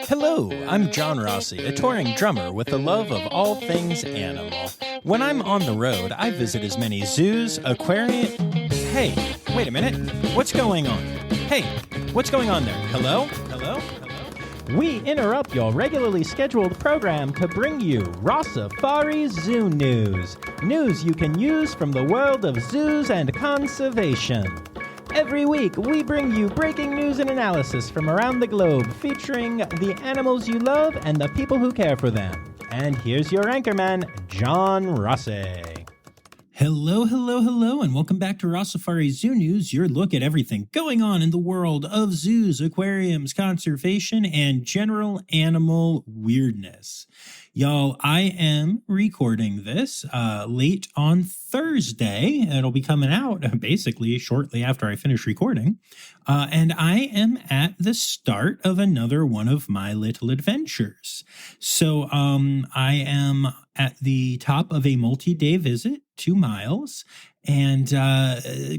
Hello, I'm John Rossi, a touring drummer with a love of all things animal. When I'm on the road, I visit as many zoos, aquariums... Hey, wait a minute. What's going on? Hey, what's going on there? Hello? Hello? Hello? We interrupt your regularly scheduled program to bring you Rossifari Zoo news. News you can use from the world of zoos and conservation. Every week, we bring you breaking news and analysis from around the globe, featuring the animals you love and the people who care for them. And here's your anchorman, John Rossi. Hello, and welcome back to Rossifari Zoo News, your look at everything going on in the world of zoos, aquariums, conservation, and general animal weirdness. Y'all, I am recording this late on Thursday. It'll be coming out basically shortly after I finish recording. And I am at the start of another one of my little adventures. So I am at the top of a multi-day visit, 2 miles, and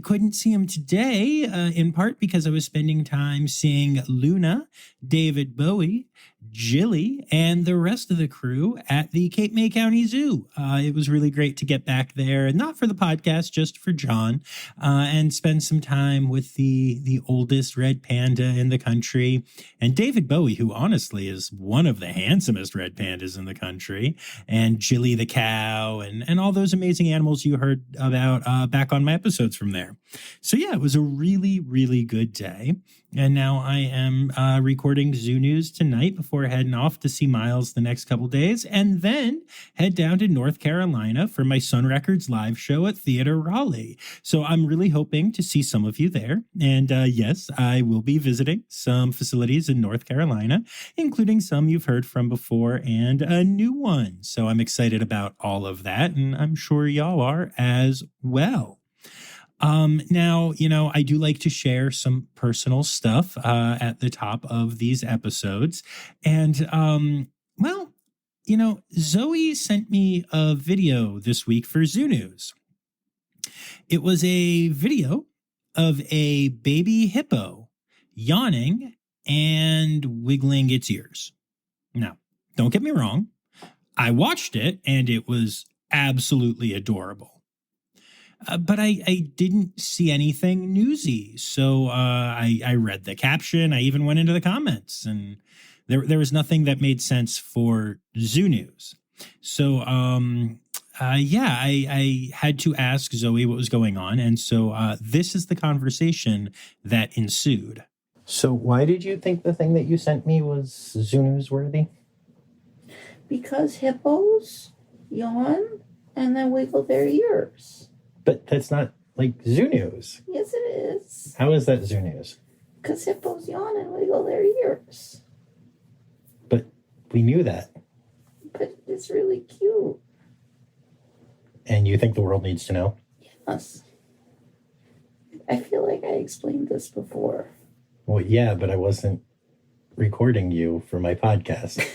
couldn't see him today, in part because I was spending time seeing Luna, David Bowie, Jilly, and the rest of the crew at the Cape May County Zoo. It was really great to get back there, not for the podcast, just for John, and spend some time with the oldest red panda in the country, and David Bowie, who honestly is one of the handsomest red pandas in the country, and Jilly the cow, and all those amazing animals you heard about back on my episodes from there. So yeah, it was a really, really good day. And now I am recording Zoo News tonight before heading off to see Miles the next couple days, and then head down to North Carolina for my Sun Records live show at Theater Raleigh. So I'm really hoping to see some of you there. And yes, I will be visiting some facilities in North Carolina, including some you've heard from before and a new one. So I'm excited about all of that, and I'm sure y'all are as well. Now, I do like to share some personal stuff at the top of these episodes. And, Zoe sent me a video this week for Zoo News. It was a video of a baby hippo yawning and wiggling its ears. Now, don't get me wrong. I watched it and it was absolutely adorable. But I didn't see anything newsy. So I read the caption. I even went into the comments, and there was nothing that made sense for Zoo News. So, I had to ask Zoe what was going on. And so this is the conversation that ensued. So why did you think the thing that you sent me was Zoo News worthy? Because hippos yawn and then wiggle their ears. But that's not like Zoo News. Yes, it is. How is that Zoo News? Because hippos yawn and wiggle their ears. But we knew that. But it's really cute. And you think the world needs to know? Yes. I feel like I explained this before. Well, yeah, but I wasn't recording you for my podcast.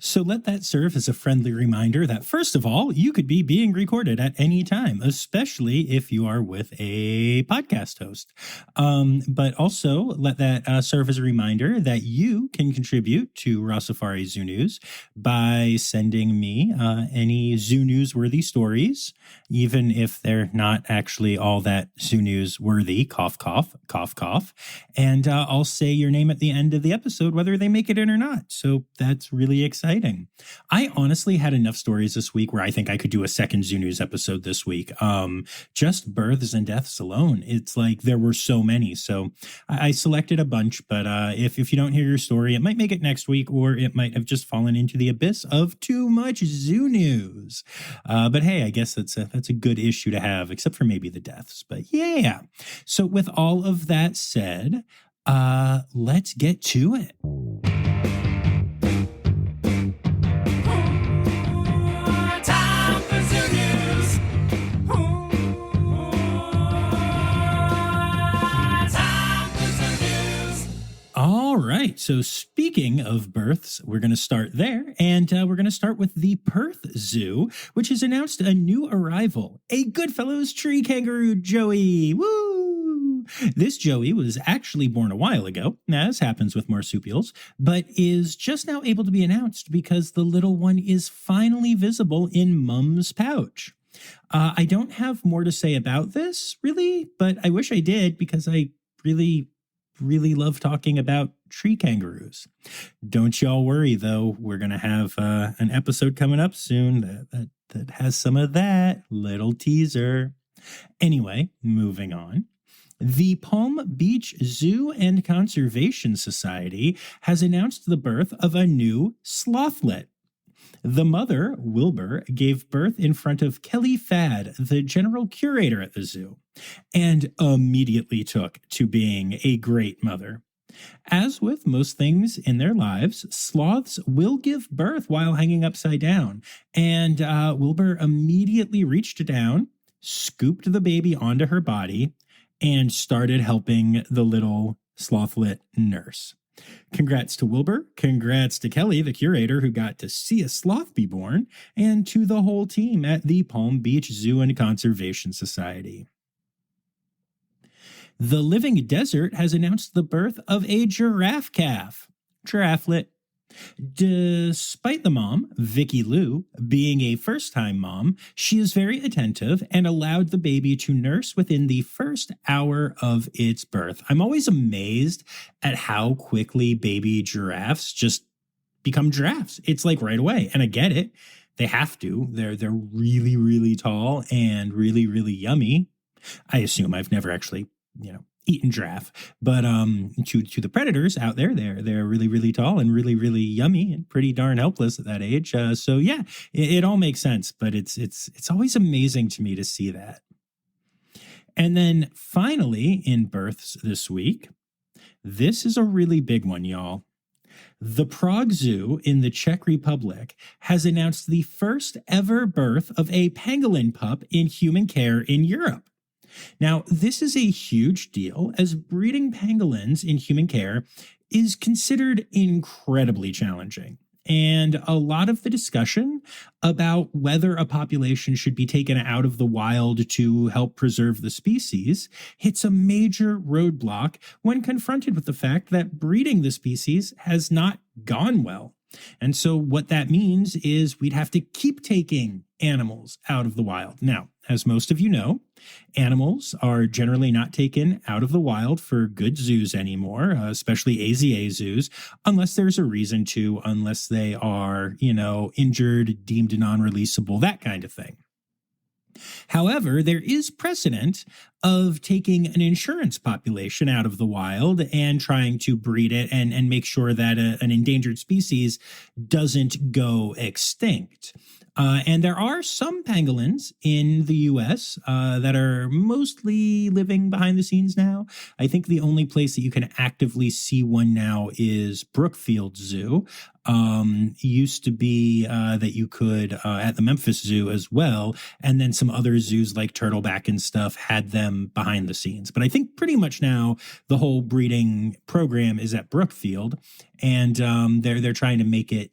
So let that serve as a friendly reminder that, first of all, you could be being recorded at any time, especially if you are with a podcast host. But also let that serve as a reminder that you can contribute to Rossifari Zoo News by sending me any Zoo News-worthy stories, even if they're not actually all that Zoo News-worthy, cough, cough, cough, cough. And I'll say your name at the end of the episode, whether they make it in or not. So that's really exciting. I honestly had enough stories this week where I think I could do a second Zoo News episode this week. Just births and deaths alone. It's like there were so many. So I selected a bunch, but if you don't hear your story, it might make it next week, or it might have just fallen into the abyss of too much Zoo News. But hey, I guess that's a good issue to have, except for maybe the deaths. But yeah. So with all of that said, let's get to it. All right. So speaking of births, we're going to start there. And we're going to start with the Perth Zoo, which has announced a new arrival, a Goodfellows tree kangaroo, Joey. Woo! This Joey was actually born a while ago, as happens with marsupials, but is just now able to be announced because the little one is finally visible in Mum's pouch. I don't have more to say about this, really, but I wish I did because I really love talking about tree kangaroos. Don't y'all worry, though. We're going to have an episode coming up soon that has some of that. Little teaser. Anyway, moving on. The Palm Beach Zoo and Conservation Society has announced the birth of a new slothlet. The mother, Wilbur, gave birth in front of Kelly Fadd, the general curator at the zoo, and immediately took to being a great mother. As with most things in their lives, sloths will give birth while hanging upside down, and Wilbur immediately reached down, scooped the baby onto her body, and started helping the little slothlet nurse. Congrats to Wilbur, congrats to Kelly, the curator who got to see a sloth be born, and to the whole team at the Palm Beach Zoo and Conservation Society. The Living Desert has announced the birth of a giraffe calf, Girafflet. Despite the mom, Vicky Lou, being a first-time mom, she is very attentive and allowed the baby to nurse within the first hour of its birth. I'm always amazed at how quickly baby giraffes just become giraffes. It's like right away, and I get it. They have to. They're really tall and really yummy. I assume I've never actually, eaten giraffe, but to the predators out there, they're really tall and really yummy and pretty darn helpless at that age. So yeah, it all makes sense, but it's always amazing to me to see that. And then finally, in births this week, this is a really big one, y'all. The Prague Zoo in the Czech Republic has announced the first ever birth of a pangolin pup in human care in Europe. Now, this is a huge deal as breeding pangolins in human care is considered incredibly challenging. And a lot of the discussion about whether a population should be taken out of the wild to help preserve the species hits a major roadblock when confronted with the fact that breeding the species has not gone well. And so what that means is we'd have to keep taking animals out of the wild. Now, as most of you know, animals are generally not taken out of the wild for good zoos anymore, especially AZA zoos, unless there's a reason to, unless they are, injured, deemed non-releasable, that kind of thing. However, there is precedent of taking an insurance population out of the wild and trying to breed it and make sure that an endangered species doesn't go extinct. And there are some pangolins in the U.S. That are mostly living behind the scenes now. I think the only place that you can actively see one now is Brookfield Zoo. Used to be that you could at the Memphis Zoo as well. And then some other zoos like Turtleback and stuff had them behind the scenes. But I think pretty much now the whole breeding program is at Brookfield. And they're trying to make it,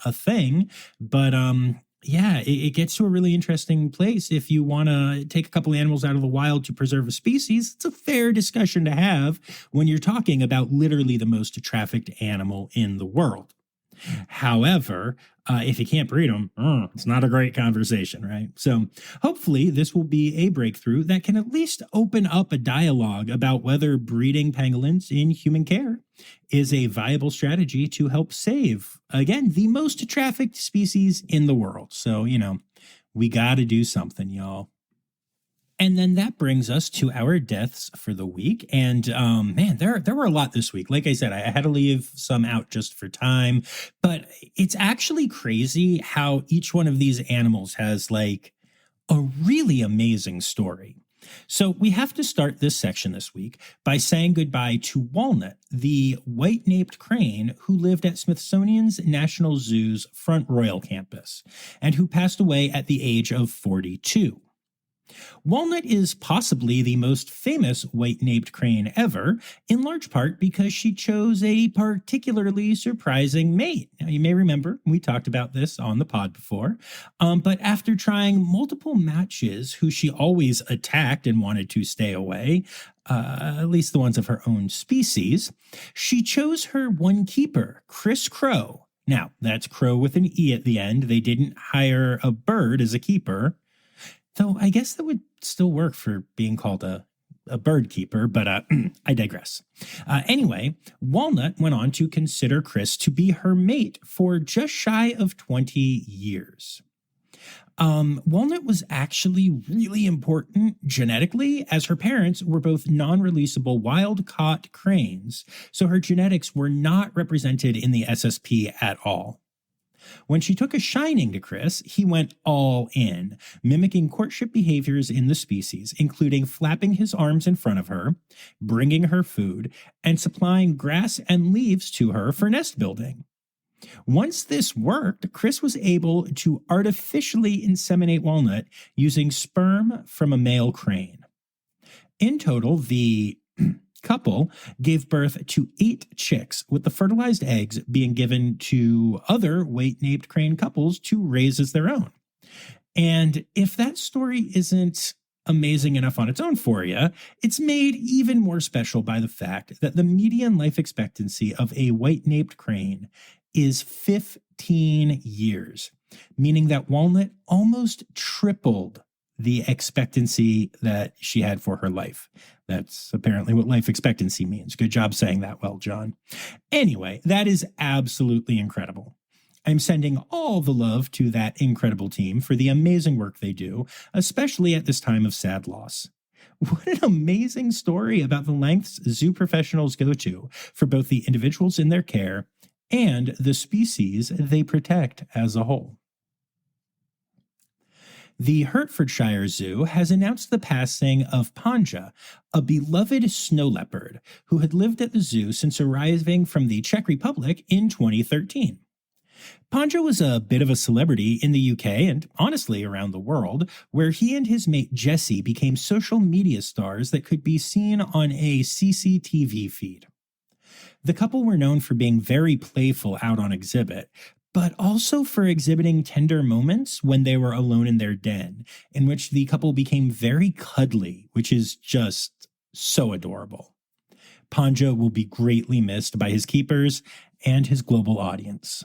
a thing. But yeah, it gets to a really interesting place. If you want to take a couple animals out of the wild to preserve a species, it's a fair discussion to have when you're talking about literally the most trafficked animal in the world. However, if you can't breed them, it's not a great conversation, right? So hopefully this will be a breakthrough that can at least open up a dialogue about whether breeding pangolins in human care is a viable strategy to help save, again, the most trafficked species in the world. So, we got to do something, y'all. And then that brings us to our deaths for the week. And man, there were a lot this week. Like I said, I had to leave some out just for time. But it's actually crazy how each one of these animals has like a really amazing story. So we have to start this section this week by saying goodbye to Walnut, the white-naped crane who lived at Smithsonian's National Zoo's Front Royal campus and who passed away at the age of 42. Walnut is possibly the most famous white-naped crane ever, in large part because she chose a particularly surprising mate. Now, you may remember we talked about this on the pod before, but after trying multiple matches who she always attacked and wanted to stay away, at least the ones of her own species, she chose her one keeper, Chris Crow. Now, that's Crow with an E at the end. They didn't hire a bird as a keeper, though I guess that would still work for being called a bird keeper, but I digress. Anyway, Walnut went on to consider Chris to be her mate for just shy of 20 years. Walnut was actually really important genetically, as her parents were both non-releasable wild-caught cranes, so her genetics were not represented in the SSP at all. When she took a shining to Chris, he went all in, mimicking courtship behaviors in the species, including flapping his arms in front of her, bringing her food, and supplying grass and leaves to her for nest building. Once this worked, Chris was able to artificially inseminate Walnut using sperm from a male crane. In total, the couple gave birth to 8 chicks, with the fertilized eggs being given to other weight-named crane couples to raise as their own. And if that story isn't amazing enough on its own for you, it's made even more special by the fact that the median life expectancy of a white-naped crane is 15 years, meaning that Walnut almost tripled the expectancy that she had for her life. That's apparently what life expectancy means. Good job saying that well, John. Anyway, that is absolutely incredible. I'm sending all the love to that incredible team for the amazing work they do, especially at this time of sad loss. What an amazing story about the lengths zoo professionals go to for both the individuals in their care and the species they protect as a whole. The Hertfordshire Zoo has announced the passing of Panja, a beloved snow leopard who had lived at the zoo since arriving from the Czech Republic in 2013. Panja was a bit of a celebrity in the UK and honestly around the world, where he and his mate Jessie became social media stars that could be seen on a CCTV feed. The couple were known for being very playful out on exhibit, but also for exhibiting tender moments when they were alone in their den, in which the couple became very cuddly, which is just so adorable. Panja will be greatly missed by his keepers and his global audience.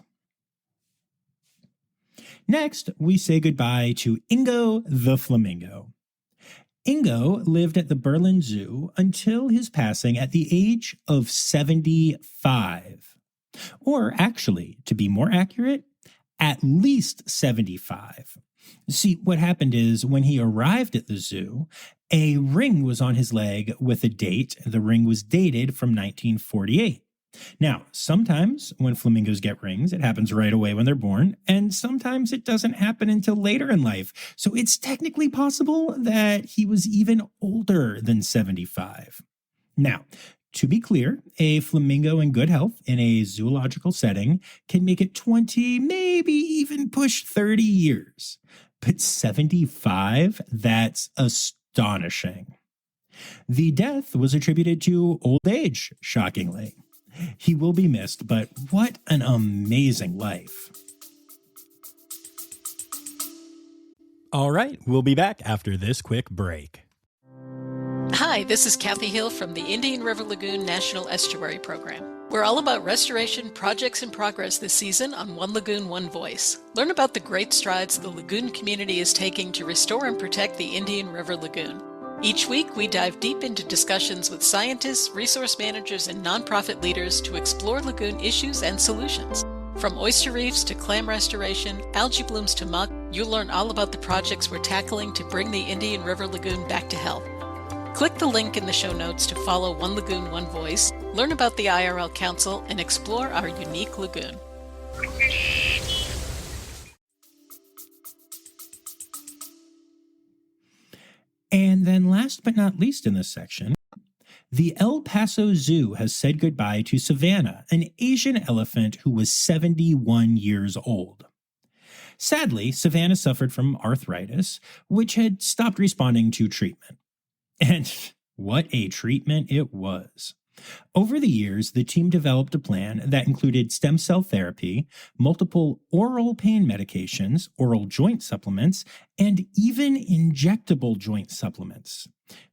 Next, we say goodbye to Ingo the flamingo. Ingo lived at the Berlin Zoo until his passing at the age of 75. Or actually, to be more accurate, at least 75. See, what happened is when he arrived at the zoo, a ring was on his leg with a date. The ring was dated from 1948. Now, sometimes when flamingos get rings, it happens right away when they're born, and sometimes it doesn't happen until later in life. So it's technically possible that he was even older than 75. Now, to be clear, a flamingo in good health in a zoological setting can make it 20, maybe even push 30 years. But 75? That's astonishing. The death was attributed to old age, shockingly. He will be missed, but what an amazing life. All right, we'll be back after this quick break. Hi, this is Kathy Hill from the Indian River Lagoon National Estuary Program. We're all about restoration projects in progress this season on One Lagoon, One Voice. Learn about the great strides the lagoon community is taking to restore and protect the Indian River Lagoon. Each week, we dive deep into discussions with scientists, resource managers, and nonprofit leaders to explore lagoon issues and solutions. From oyster reefs to clam restoration, algae blooms to muck, you'll learn all about the projects we're tackling to bring the Indian River Lagoon back to health. Click the link in the show notes to follow One Lagoon, One Voice, learn about the IRL Council, and explore our unique lagoon. And then last but not least in this section, the El Paso Zoo has said goodbye to Savannah, an Asian elephant who was 71 years old. Sadly, Savannah suffered from arthritis, which had stopped responding to treatment. And what a treatment it was. Over the years, the team developed a plan that included stem cell therapy, multiple oral pain medications, oral joint supplements, and even injectable joint supplements.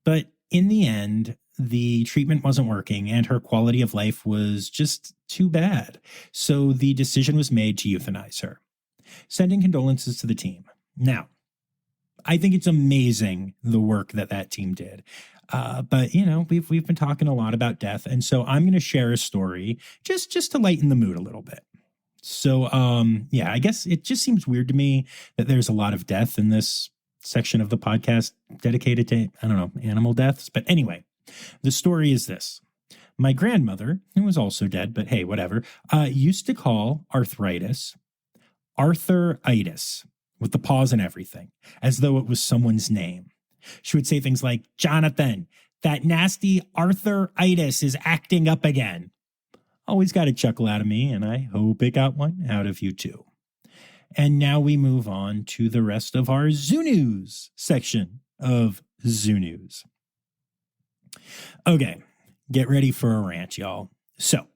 But in the end, the treatment wasn't working and her quality of life was just too bad. So the decision was made to euthanize her. Sending condolences to the team. Now, I think it's amazing the work that team did. But you know, we've been talking a lot about death, and so I'm going to share a story just to lighten the mood a little bit. So, yeah, I guess it just seems weird to me that there's a lot of death in this section of the podcast dedicated to, I don't know, animal deaths. But anyway, the story is this. My grandmother, who was also dead, but hey, whatever, used to call arthritis Arthuritis, with the pause and everything, as though it was someone's name. She would say things like, Jonathan, that nasty arthritis is acting up again. Always got a chuckle out of me, and I hope it got one out of you too. And now we move on to the rest of our Zoo News section of Zoo News. Okay, get ready for a rant, y'all. So,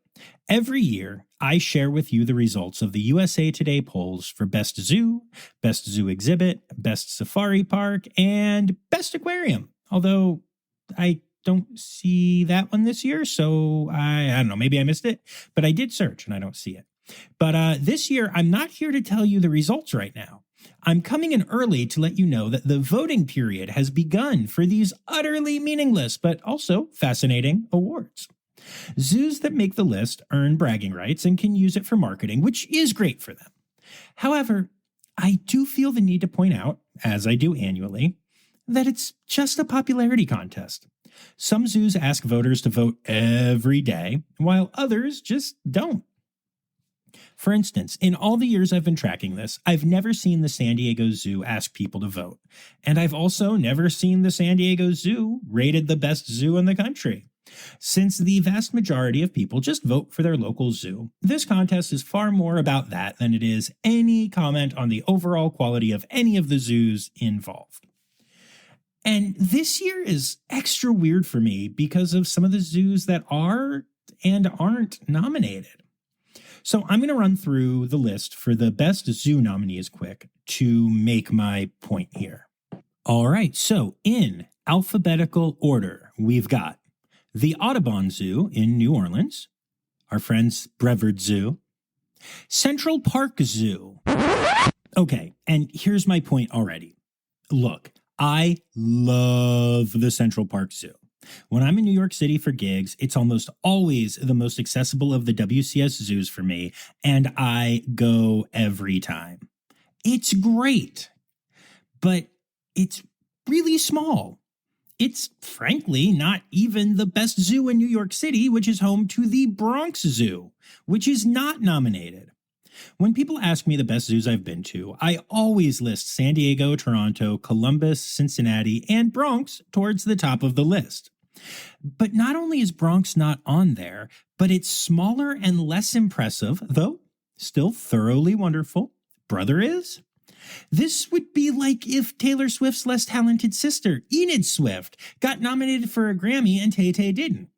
every year, I share with you the results of the USA Today polls for Best Zoo Exhibit, Best Safari Park, and Best Aquarium. Although I don't see that one this year, so I don't know, maybe I missed it, but I did search and I don't see it. But this year, I'm not here to tell you the results right now. I'm coming in early to let you know that the voting period has begun for these utterly meaningless but also fascinating awards. Zoos that make the list earn bragging rights and can use it for marketing, which is great for them. However, I do feel the need to point out, as I do annually, that it's just a popularity contest. Some zoos ask voters to vote every day, while others just don't. For instance, in all the years I've been tracking this, I've never seen the San Diego Zoo ask people to vote. And I've also never seen the San Diego Zoo rated the best zoo in the country. Since the vast majority of people just vote for their local zoo, this contest is far more about that than it is any comment on the overall quality of any of the zoos involved. And this year is extra weird for me because of some of the zoos that are and aren't nominated. So I'm going to run through the list for the best zoo nominees quick to make my point here. All right, so in alphabetical order, we've got the Audubon Zoo in New Orleans, our friends Brevard Zoo, Central Park Zoo. Okay, and here's my point already. Look, I love the Central Park Zoo. When I'm in New York City for gigs, it's almost always the most accessible of the WCS zoos for me, and I go every time. It's great, but it's really small. It's frankly not even the best zoo in New York City, which is home to the Bronx Zoo, which is not nominated. When people ask me the best zoos I've been to, I always list San Diego, Toronto, Columbus, Cincinnati, and Bronx towards the top of the list. But not only is Bronx not on there, but it's smaller and less impressive, though still thoroughly wonderful. Brother is? This would be like if Taylor Swift's less talented sister, Enid Swift, got nominated for a Grammy and Tay-Tay didn't.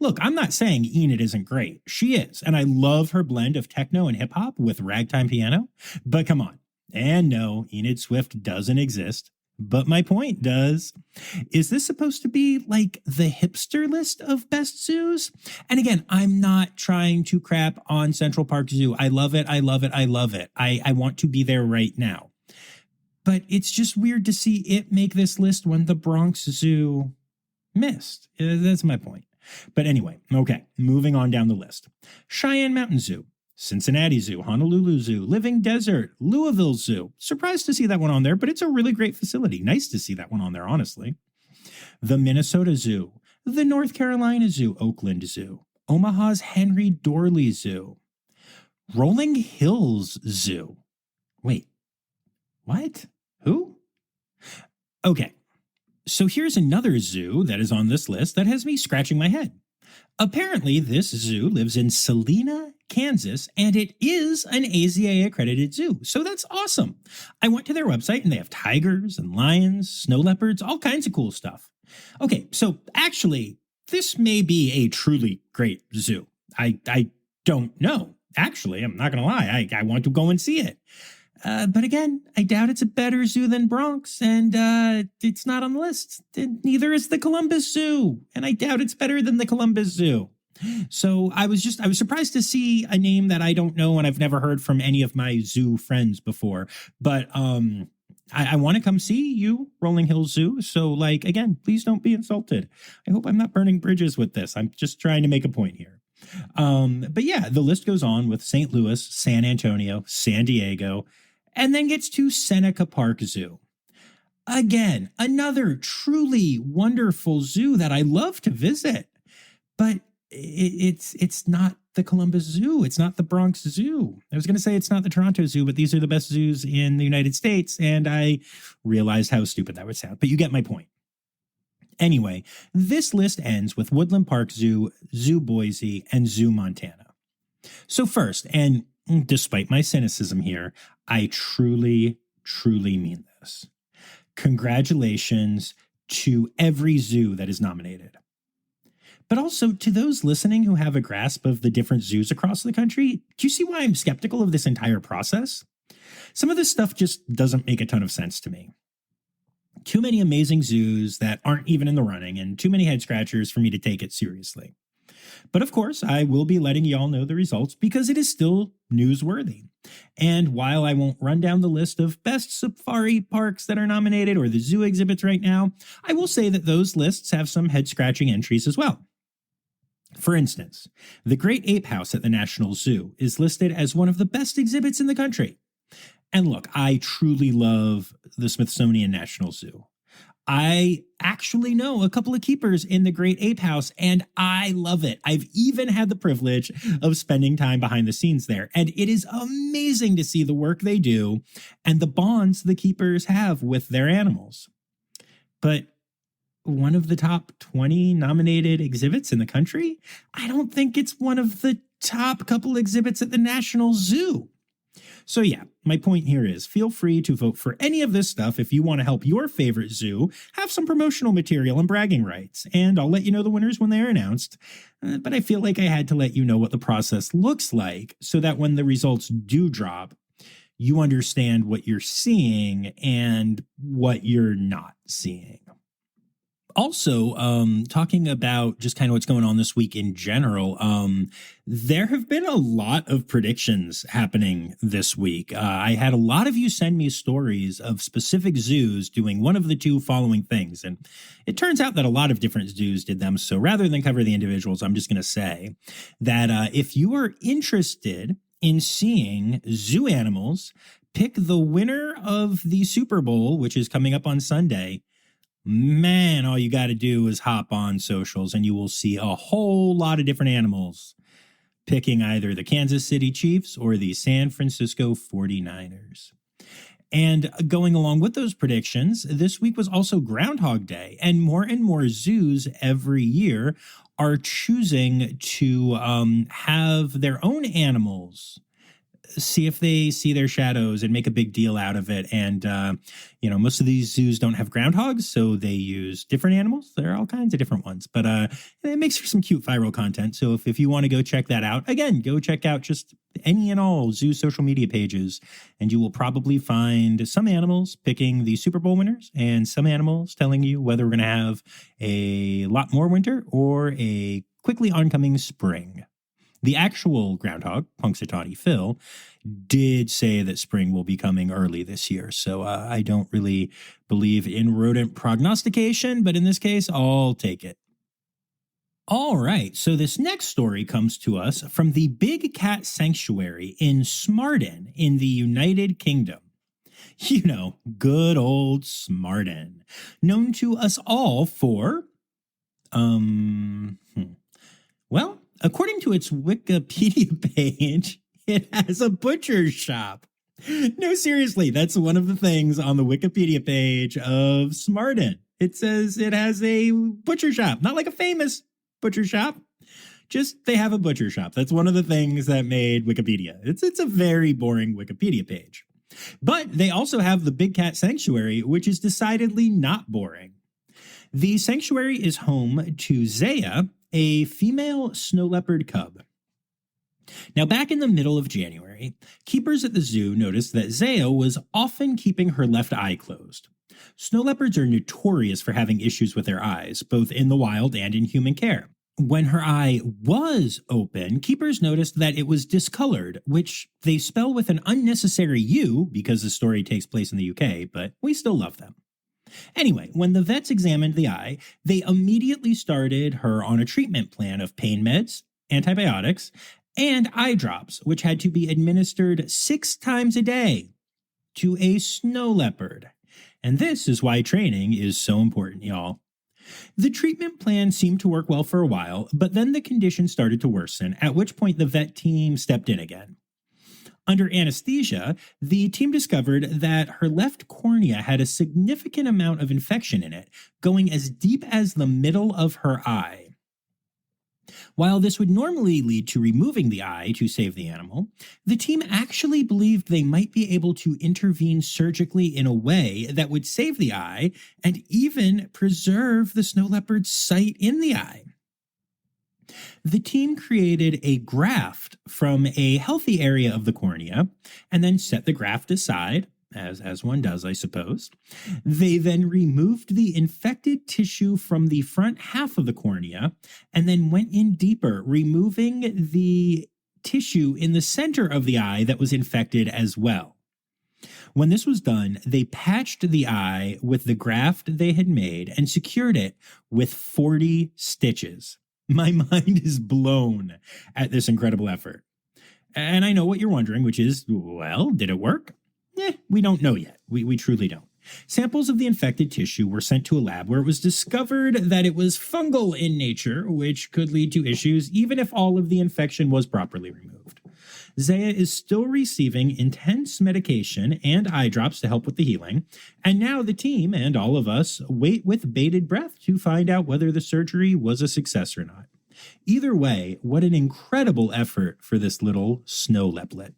Look, I'm not saying Enid isn't great. She is, and I love her blend of techno and hip-hop with ragtime piano. But come on. And no, Enid Swift doesn't exist. But my point does. Is this supposed to be like the hipster list of best zoos? And again, I'm not trying to crap on Central Park Zoo. I love it. I love it. I love it. I want to be there right now. But it's just weird to see it make this list when the Bronx Zoo missed. That's my point. But anyway, okay, moving on down the list. Cheyenne Mountain Zoo, Cincinnati Zoo, Honolulu Zoo, Living Desert, Louisville Zoo. Surprised to see that one on there, but it's a really great facility. Nice to see that one on there, honestly. The Minnesota Zoo, the North Carolina Zoo, Oakland Zoo, Omaha's Henry Dorley Zoo, Rolling Hills Zoo. Wait, what? Who? Okay, so here's another zoo that is on this list that has me scratching my head. Apparently, this zoo lives in Salina, Kansas, and it is an AZA-accredited zoo, so that's awesome. I went to their website, and they have tigers and lions, snow leopards, all kinds of cool stuff. Okay, so actually, this may be a truly great zoo. I don't know. Actually, I'm not going to lie. I want to go and see it. But again, I doubt it's a better zoo than Bronx, and it's not on the list. Neither is the Columbus Zoo, and I doubt it's better than the Columbus Zoo. So I was surprised to see a name that I don't know and I've never heard from any of my zoo friends before. But I want to come see you, Rolling Hills Zoo. So, like, again, please don't be insulted. I hope I'm not burning bridges with this. I'm just trying to make a point here. But yeah, the list goes on with St. Louis, San Antonio, San Diego, and then gets to Seneca Park Zoo. Again, another truly wonderful zoo that I love to visit. But it's not the Columbus Zoo. It's not the Bronx Zoo. I was going to say it's not the Toronto Zoo, but these are the best zoos in the United States. And I realized how stupid that would sound, but you get my point. Anyway, this list ends with Woodland Park Zoo, Zoo Boise, and Zoo Montana. So first, and despite my cynicism here, I truly, truly mean this. Congratulations to every zoo that is nominated. But also to those listening who have a grasp of the different zoos across the country, do you see why I'm skeptical of this entire process? Some of this stuff just doesn't make a ton of sense to me. Too many amazing zoos that aren't even in the running, and too many head scratchers for me to take it seriously. But of course, I will be letting y'all know the results because it is still newsworthy. And while I won't run down the list of best safari parks that are nominated or the zoo exhibits right now, I will say that those lists have some head-scratching entries as well. For instance, the Great Ape House at the National Zoo is listed as one of the best exhibits in the country. And look, I truly love the Smithsonian National Zoo. I actually know a couple of keepers in the Great Ape House, and I love it. I've even had the privilege of spending time behind the scenes there, and it is amazing to see the work they do and the bonds the keepers have with their animals. But one of the top 20 nominated exhibits in the country? I don't think it's one of the top couple exhibits at the National Zoo. So yeah, my point here is feel free to vote for any of this stuff if you want to help your favorite zoo have some promotional material and bragging rights, and I'll let you know the winners when they are announced. But I feel like I had to let you know what the process looks like so that when the results do drop, you understand what you're seeing and what you're not seeing. Also, talking about just kind of what's going on this week in general, there have been a lot of predictions happening this week. I had a lot of you send me stories of specific zoos doing one of the two following things, and it turns out that a lot of different zoos did them. So rather than cover the individuals, I'm just going to say that if you are interested in seeing zoo animals pick the winner of the Super Bowl, which is coming up on Sunday, man, all you got to do is hop on socials and you will see a whole lot of different animals picking either the Kansas City Chiefs or the San Francisco 49ers. And going along with those predictions, this week was also Groundhog Day, and more zoos every year are choosing to have their own animals see if they see their shadows and make a big deal out of it. And, most of these zoos don't have groundhogs, so they use different animals. There are all kinds of different ones, but it makes for some cute viral content. So if you want to go check that out, again, go check out just any and all zoo social media pages, and you will probably find some animals picking the Super Bowl winners and some animals telling you whether we're going to have a lot more winter or a quickly oncoming spring. The actual groundhog, Punxsutawney Phil, did say that spring will be coming early this year. So I don't really believe in rodent prognostication, but in this case, I'll take it. All right, so this next story comes to us from the Big Cat Sanctuary in Smarden in the United Kingdom. You know, good old Smarden, known to us all for, well, according to its Wikipedia page, it has a butcher shop. No, seriously, that's one of the things on the Wikipedia page of Smarden. It says it has a butcher shop, not like a famous butcher shop, just they have a butcher shop. That's one of the things that made Wikipedia. It's a very boring Wikipedia page. But they also have the Big Cat Sanctuary, which is decidedly not boring. The sanctuary is home to Zaya, a female snow leopard cub. Now, back in the middle of January, keepers at the zoo noticed that Zaya was often keeping her left eye closed. Snow leopards are notorious for having issues with their eyes, both in the wild and in human care. When her eye was open, keepers noticed that it was discolored, which they spell with an unnecessary U because the story takes place in the UK, but we still love them. Anyway, when the vets examined the eye, they immediately started her on a treatment plan of pain meds, antibiotics, and eye drops, which had to be administered 6 times a day to a snow leopard. And this is why training is so important, y'all. The treatment plan seemed to work well for a while, but then the condition started to worsen, at which point the vet team stepped in again. Under anesthesia, the team discovered that her left cornea had a significant amount of infection in it, going as deep as the middle of her eye. While this would normally lead to removing the eye to save the animal, the team actually believed they might be able to intervene surgically in a way that would save the eye and even preserve the snow leopard's sight in the eye. The team created a graft from a healthy area of the cornea and then set the graft aside, as one does, I suppose. They then removed the infected tissue from the front half of the cornea and then went in deeper, removing the tissue in the center of the eye that was infected as well. When this was done, they patched the eye with the graft they had made and secured it with 40 stitches. My mind is blown at this incredible effort. And I know what you're wondering, which is, well, did it work? We don't know yet. We truly don't. Samples of the infected tissue were sent to a lab where it was discovered that it was fungal in nature, which could lead to issues even if all of the infection was properly removed. Zaya is still receiving intense medication and eye drops to help with the healing, and now the team and all of us wait with bated breath to find out whether the surgery was a success or not. Either way, what an incredible effort for this little snow leopard.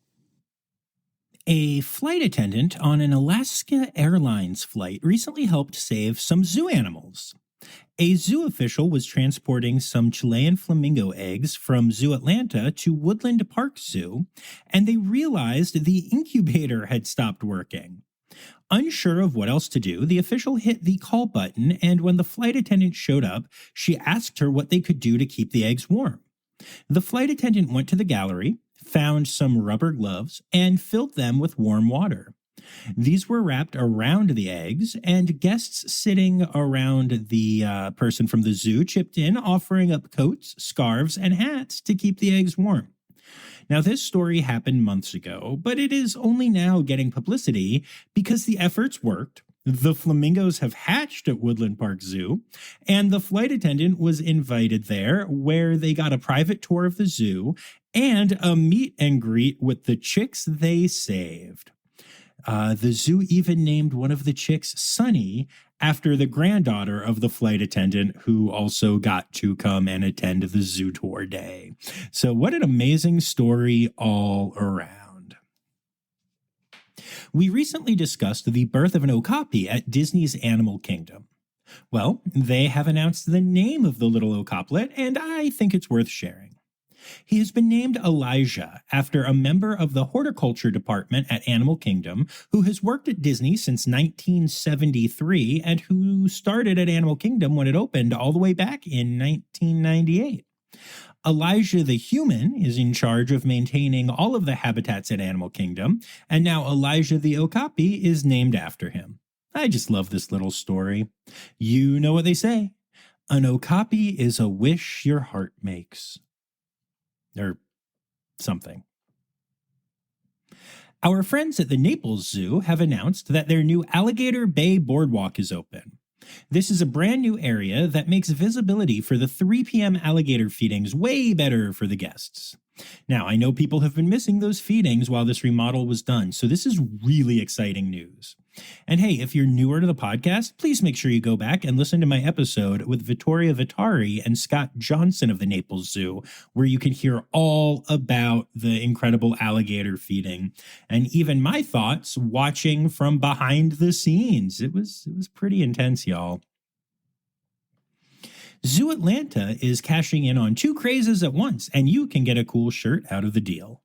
A flight attendant on an Alaska Airlines flight recently helped save some zoo animals. A zoo official was transporting some Chilean flamingo eggs from Zoo Atlanta to Woodland Park Zoo, and they realized the incubator had stopped working. Unsure of what else to do, the official hit the call button, and when the flight attendant showed up, she asked her what they could do to keep the eggs warm. The flight attendant went to the gallery, found some rubber gloves, and filled them with warm water. These were wrapped around the eggs, and guests sitting around the person from the zoo chipped in, offering up coats, scarves, and hats to keep the eggs warm. Now, this story happened months ago, but it is only now getting publicity because the efforts worked. The flamingos have hatched at Woodland Park Zoo, and the flight attendant was invited there, where they got a private tour of the zoo and a meet and greet with the chicks they saved. The zoo even named one of the chicks Sunny after the granddaughter of the flight attendant, who also got to come and attend the zoo tour day. So what an amazing story all around. We recently discussed the birth of an okapi at Disney's Animal Kingdom. Well, they have announced the name of the little okaplet, and I think it's worth sharing. He has been named Elijah after a member of the horticulture department at Animal Kingdom who has worked at Disney since 1973 and who started at Animal Kingdom when it opened all the way back in 1998. Elijah the human is in charge of maintaining all of the habitats at Animal Kingdom, and now Elijah the okapi is named after him. I just love this little story. You know what they say, an okapi is a wish your heart makes. Or something. Our friends at the Naples Zoo have announced that their new Alligator Bay Boardwalk is open. This is a brand new area that makes visibility for the 3 p.m. alligator feedings way better for the guests. Now, I know people have been missing those feedings while this remodel was done, so this is really exciting news. And hey, if you're newer to the podcast, please make sure you go back and listen to my episode with Vittoria Vitari and Scott Johnson of the Naples Zoo, where you can hear all about the incredible alligator feeding and even my thoughts watching from behind the scenes. It was pretty intense, y'all. Zoo Atlanta is cashing in on 2 crazes at once, and you can get a cool shirt out of the deal.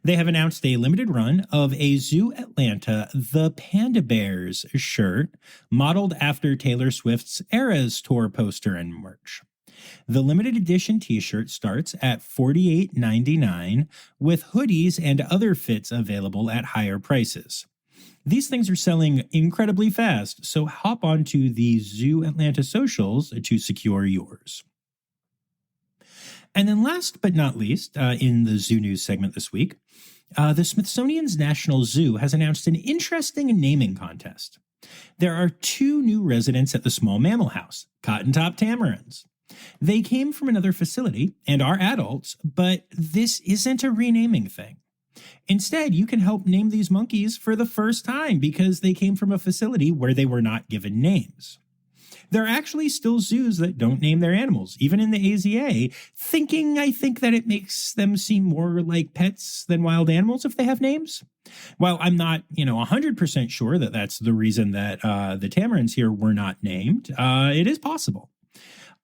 They have announced a limited run of a Zoo Atlanta The Panda Bears shirt, modeled after Taylor Swift's Eras Tour poster and merch. The limited edition t-shirt starts at $48.99, with hoodies and other fits available at higher prices. These things are selling incredibly fast, so hop onto the Zoo Atlanta socials to secure yours. And then last but not least, in the Zoo News segment this week, the Smithsonian's National Zoo has announced an interesting naming contest. There are 2 new residents at the small mammal house, cotton-top tamarins. They came from another facility and are adults, but this isn't a renaming thing. Instead, you can help name these monkeys for the first time because they came from a facility where they were not given names. There are actually still zoos that don't name their animals, even in the AZA, I think that it makes them seem more like pets than wild animals if they have names. While I'm not, 100% sure that that's the reason that the tamarins here were not named, it is possible.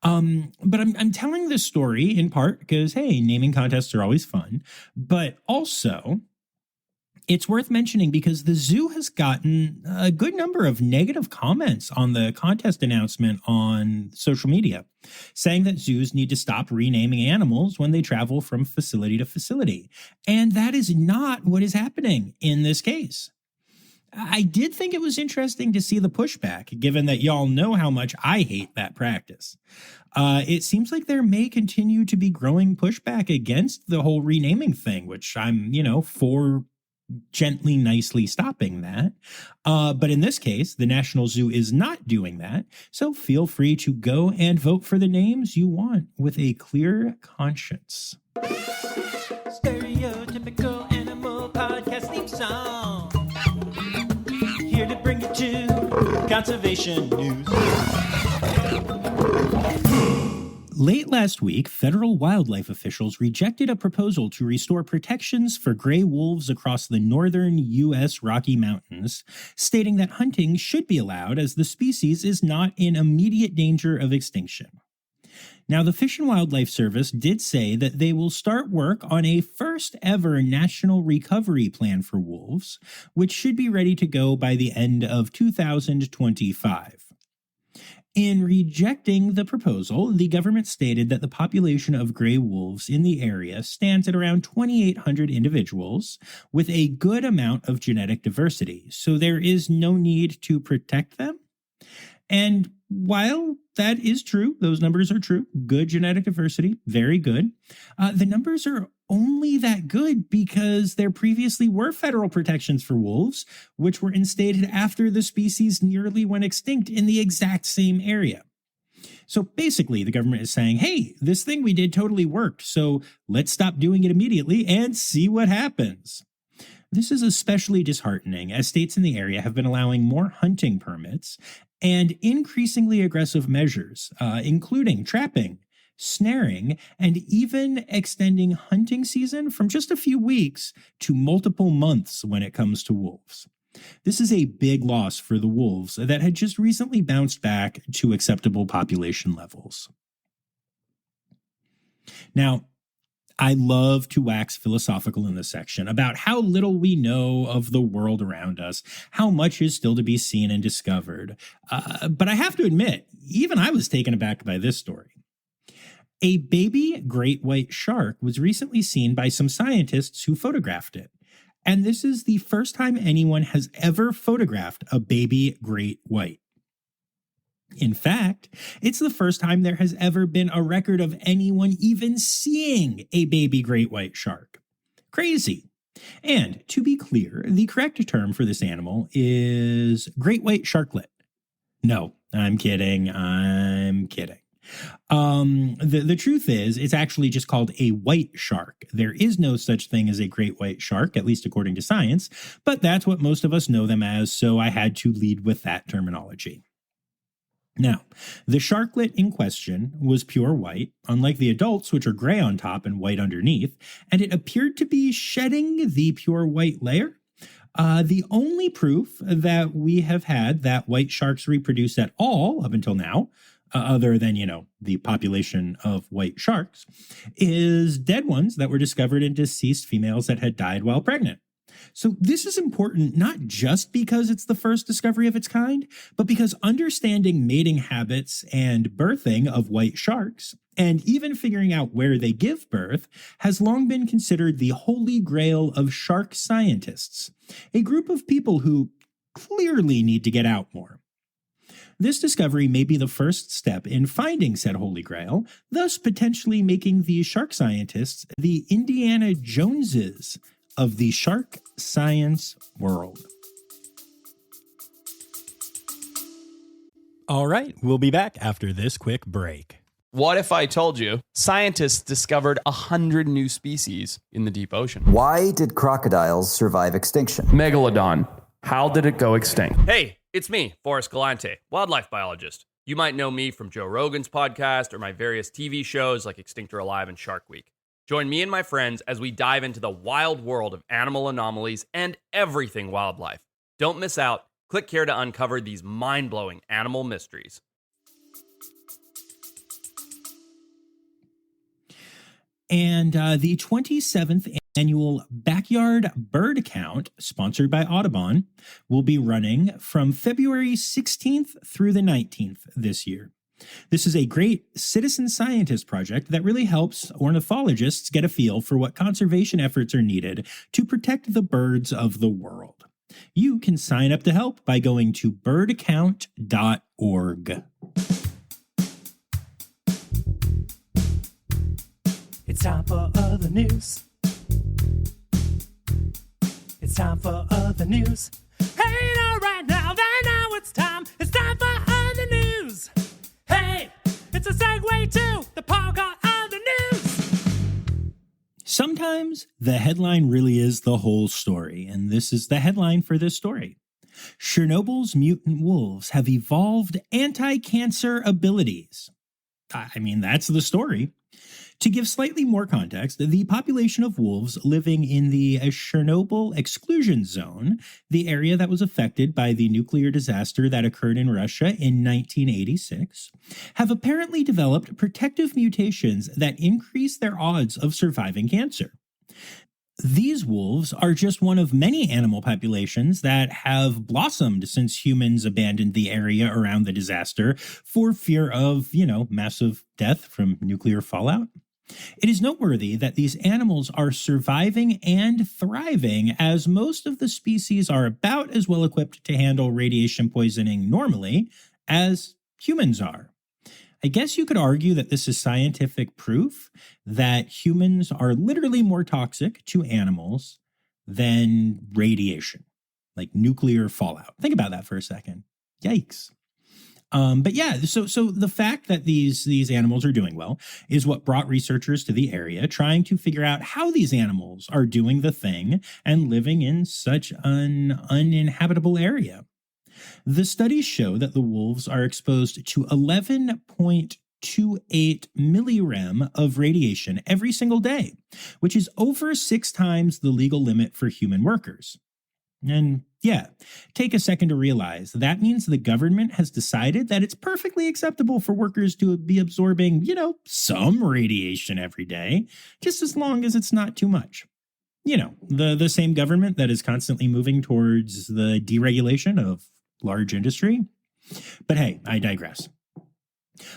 But I'm telling this story in part because, hey, naming contests are always fun, but also it's worth mentioning because the zoo has gotten a good number of negative comments on the contest announcement on social media, saying that zoos need to stop renaming animals when they travel from facility to facility. And that is not what is happening in this case. I did think it was interesting to see the pushback, given that y'all know how much I hate that practice. It seems like there may continue to be growing pushback against the whole renaming thing, which I'm, for gently, nicely stopping that. But in this case, the National Zoo is not doing that. So feel free to go and vote for the names you want with a clear conscience. Stereotypical animal podcast theme song. Here to bring you to conservation news. Late last week, federal wildlife officials rejected a proposal to restore protections for gray wolves across the northern U.S. Rocky Mountains, stating that hunting should be allowed as the species is not in immediate danger of extinction. Now, the Fish and Wildlife Service did say that they will start work on a first-ever national recovery plan for wolves, which should be ready to go by the end of 2025. In rejecting the proposal, the government stated that the population of gray wolves in the area stands at around 2,800 individuals with a good amount of genetic diversity, so there is no need to protect them. And while that is true, those numbers are true, good genetic diversity, very good, the numbers are only that good because there previously were federal protections for wolves, which were instated after the species nearly went extinct in the exact same area. So basically, the government is saying, hey, this thing we did totally worked, so let's stop doing it immediately and see what happens. This is especially disheartening as states in the area have been allowing more hunting permits and increasingly aggressive measures, including trapping, snaring, and even extending hunting season from just a few weeks to multiple months when it comes to wolves. This is a big loss for the wolves that had just recently bounced back to acceptable population levels. Now, I love to wax philosophical in this section about how little we know of the world around us, how much is still to be seen and discovered. But I have to admit, even I was taken aback by this story. A baby great white shark was recently seen by some scientists who photographed it. And this is the first time anyone has ever photographed a baby great white. In fact, it's the first time there has ever been a record of anyone even seeing a baby great white shark. Crazy. And to be clear, the correct term for this animal is great white sharklet. No, I'm kidding. The truth is, it's actually just called a white shark. There is no such thing as a great white shark, at least according to science, but that's what most of us know them as, so I had to lead with that terminology. Now, the sharklet in question was pure white, unlike the adults, which are gray on top and white underneath, and it appeared to be shedding the pure white layer. The only proof that we have had that white sharks reproduce at all up until now other than, the population of white sharks, is dead ones that were discovered in deceased females that had died while pregnant. So this is important not just because it's the first discovery of its kind, but because understanding mating habits and birthing of white sharks, and even figuring out where they give birth, has long been considered the holy grail of shark scientists, a group of people who clearly need to get out more. This discovery may be the first step in finding said holy grail, thus potentially making the shark scientists the Indiana Joneses of the shark science world. All right, we'll be back after this quick break. What if I told you scientists discovered 100 new species in the deep ocean? Why did crocodiles survive extinction? Megalodon. How did it go extinct? Hey, it's me, Forrest Galante, wildlife biologist. You might know me from Joe Rogan's podcast or my various TV shows like Extinct or Alive and Shark Week. Join me and my friends as we dive into the wild world of animal anomalies and everything wildlife. Don't miss out. Click here to uncover these mind-blowing animal mysteries. And the 27th annual Backyard Bird Count, sponsored by Audubon, will be running from February 16th through the 19th this year. This is a great citizen scientist project that really helps ornithologists get a feel for what conservation efforts are needed to protect the birds of the world. You can sign up to help by going to birdcount.org. It's time for other news. It's time for other news. Hey, now, right now, it's time. It's time for other news. Hey, it's a segue to the podcast other news. Sometimes the headline really is the whole story, and this is the headline for this story. Chernobyl's mutant wolves have evolved anti-cancer abilities. I mean, that's the story. To give slightly more context, the population of wolves living in the Chernobyl exclusion zone, the area that was affected by the nuclear disaster that occurred in Russia in 1986, have apparently developed protective mutations that increase their odds of surviving cancer. These wolves are just one of many animal populations that have blossomed since humans abandoned the area around the disaster for fear of, massive death from nuclear fallout. It is noteworthy that these animals are surviving and thriving, as most of the species are about as well equipped to handle radiation poisoning normally as humans are. I guess you could argue that this is scientific proof that humans are literally more toxic to animals than radiation, like nuclear fallout. Think about that for a second. Yikes. But yeah, so the fact that these animals are doing well is what brought researchers to the area, trying to figure out how these animals are doing the thing and living in such an uninhabitable area. The studies show that the wolves are exposed to 11.28 millirem of radiation every single day, which is over 6 times the legal limit for human workers. And yeah, take a second to realize that means the government has decided that it's perfectly acceptable for workers to be absorbing, some radiation every day, just as long as it's not too much. The same government that is constantly moving towards the deregulation of large industry. But hey, I digress.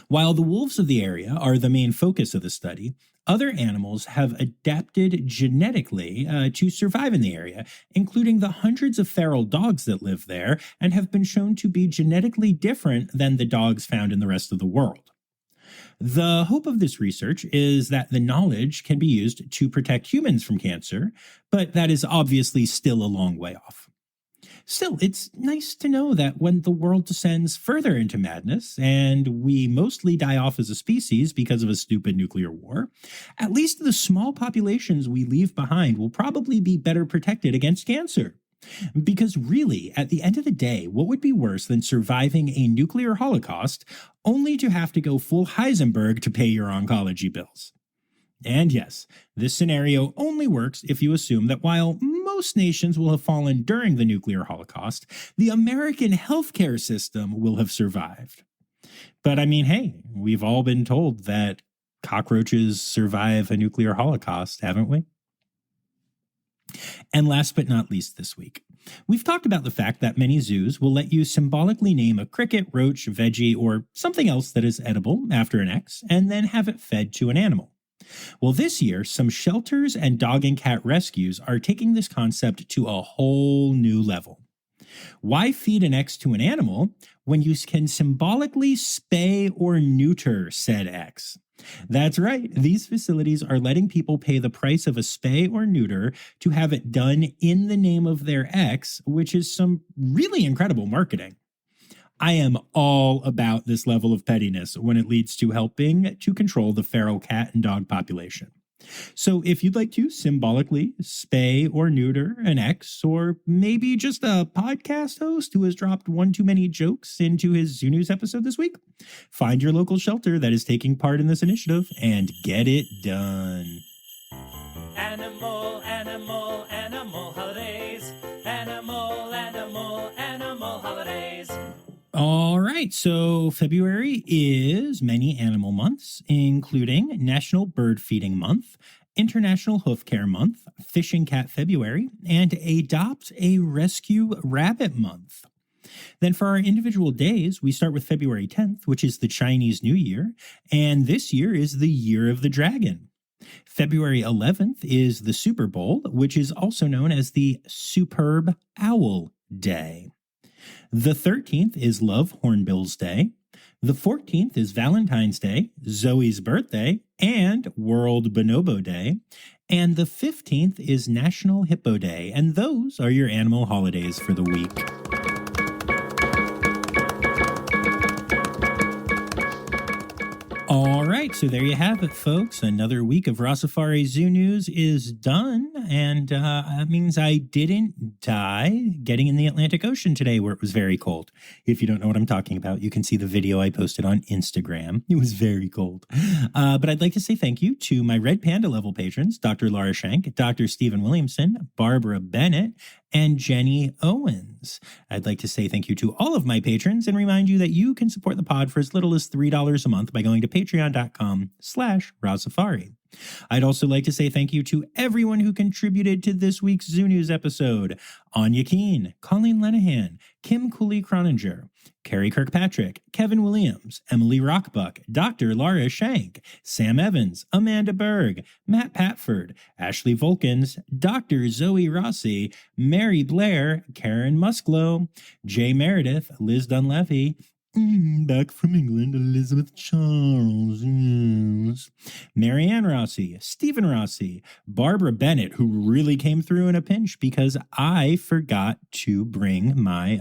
While the wolves of the area are the main focus of the study, other animals have adapted genetically to survive in the area, including the hundreds of feral dogs that live there and have been shown to be genetically different than the dogs found in the rest of the world. The hope of this research is that the knowledge can be used to protect humans from cancer, but that is obviously still a long way off. Still, it's nice to know that when the world descends further into madness, and we mostly die off as a species because of a stupid nuclear war, at least the small populations we leave behind will probably be better protected against cancer. Because really, at the end of the day, what would be worse than surviving a nuclear holocaust only to have to go full Heisenberg to pay your oncology bills? And yes, this scenario only works if you assume that while most nations will have fallen during the nuclear holocaust, the American healthcare system will have survived. But I mean, hey, we've all been told that cockroaches survive a nuclear holocaust, haven't we? And last but not least this week, we've talked about the fact that many zoos will let you symbolically name a cricket, roach, veggie, or something else that is edible after an X, and then have it fed to an animal. Well, this year, some shelters and dog and cat rescues are taking this concept to a whole new level. Why feed an X to an animal when you can symbolically spay or neuter said X? That's right. These facilities are letting people pay the price of a spay or neuter to have it done in the name of their X, which is some really incredible marketing. I am all about this level of pettiness when it leads to helping to control the feral cat and dog population. So if you'd like to symbolically spay or neuter an X, or maybe just a podcast host who has dropped one too many jokes into his Zoo News episode this week, find your local shelter that is taking part in this initiative and get it done. Animal, animal, animal holidays. Animal, animal, animal holidays. All right, so February is many animal months, including National Bird Feeding Month, International Hoof Care Month, Fishing Cat February, and Adopt a Rescue Rabbit Month. Then for our individual days, we start with February 10th, which is the Chinese New Year, and this year is the Year of the Dragon. February 11th is the Super Bowl, which is also known as the Superb Owl Day. The 13th is Love Hornbill's Day. The 14th is Valentine's Day, Zoe's birthday, and World Bonobo Day. And the 15th is National Hippo Day. And those are your animal holidays for the week. All right, so there you have it, folks. Another week of Rossifari Zoo News is done, and that means I didn't die getting in the Atlantic Ocean today where it was very cold. If you don't know what I'm talking about, you can see the video I posted on Instagram. It was very cold. But I'd like to say thank you to my Red Panda level patrons, Dr. Laura Schenk, Dr. Stephen Williamson, Barbara Bennett, and Jenny Owens. I'd like to say thank you to all of my patrons and remind you that you can support the pod for as little as $3 a month by going to patreon.com/Rossifari. I'd also like to say thank you to everyone who contributed to this week's Zoo News episode. Anya Keene, Colleen Lenahan, Kim Cooley-Croninger, Carrie Kirkpatrick, Kevin Williams, Emily Rockbuck, Dr. Laura Schenk, Sam Evans, Amanda Berg, Matt Patford, Ashley Volkins, Dr. Zoe Rossi, Mary Blair, Karen Musklow, Jay Meredith, Liz Dunleavy, back from England, Elizabeth Charles, yes. Marianne Rossi, Stephen Rossi, Barbara Bennett, who really came through in a pinch because I forgot to bring my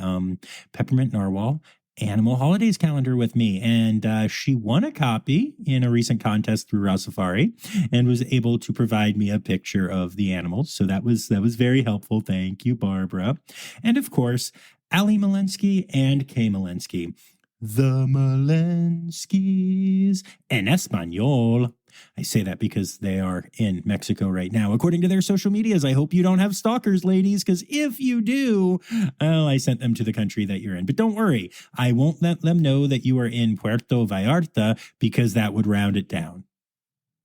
Peppermint Narwhal Animal Holidays calendar with me. And she won a copy in a recent contest through Rossifari and was able to provide me a picture of the animals. So that was very helpful. Thank you, Barbara. And of course, Ali Malensky and Kay Malensky. The Malenskys en Espanol. I say that because they are in Mexico right now. According to their social medias, I hope you don't have stalkers, ladies, because if you do, well, I sent them to the country that you're in. But don't worry, I won't let them know that you are in Puerto Vallarta because that would round it down.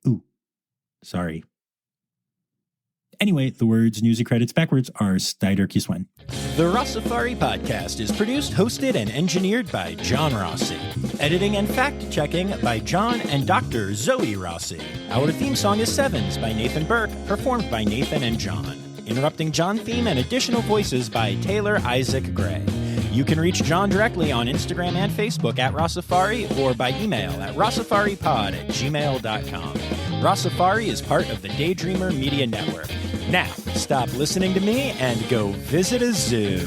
Ooh, sorry. Anyway, the words, news, and credits backwards are Steider Kiswen. The Rossifari podcast is produced, hosted, and engineered by John Rossi. Editing and fact-checking by John and Dr. Zoe Rossi. Our theme song is Sevens by Nathan Burke, performed by Nathan and John. Interrupting John theme and additional voices by Taylor Isaac Gray. You can reach John directly on Instagram and Facebook at Rossifari or by email at rossifaripod@gmail.com. Rossifari is part of the Daydreamer Media Network. Now, stop listening to me and go visit a zoo.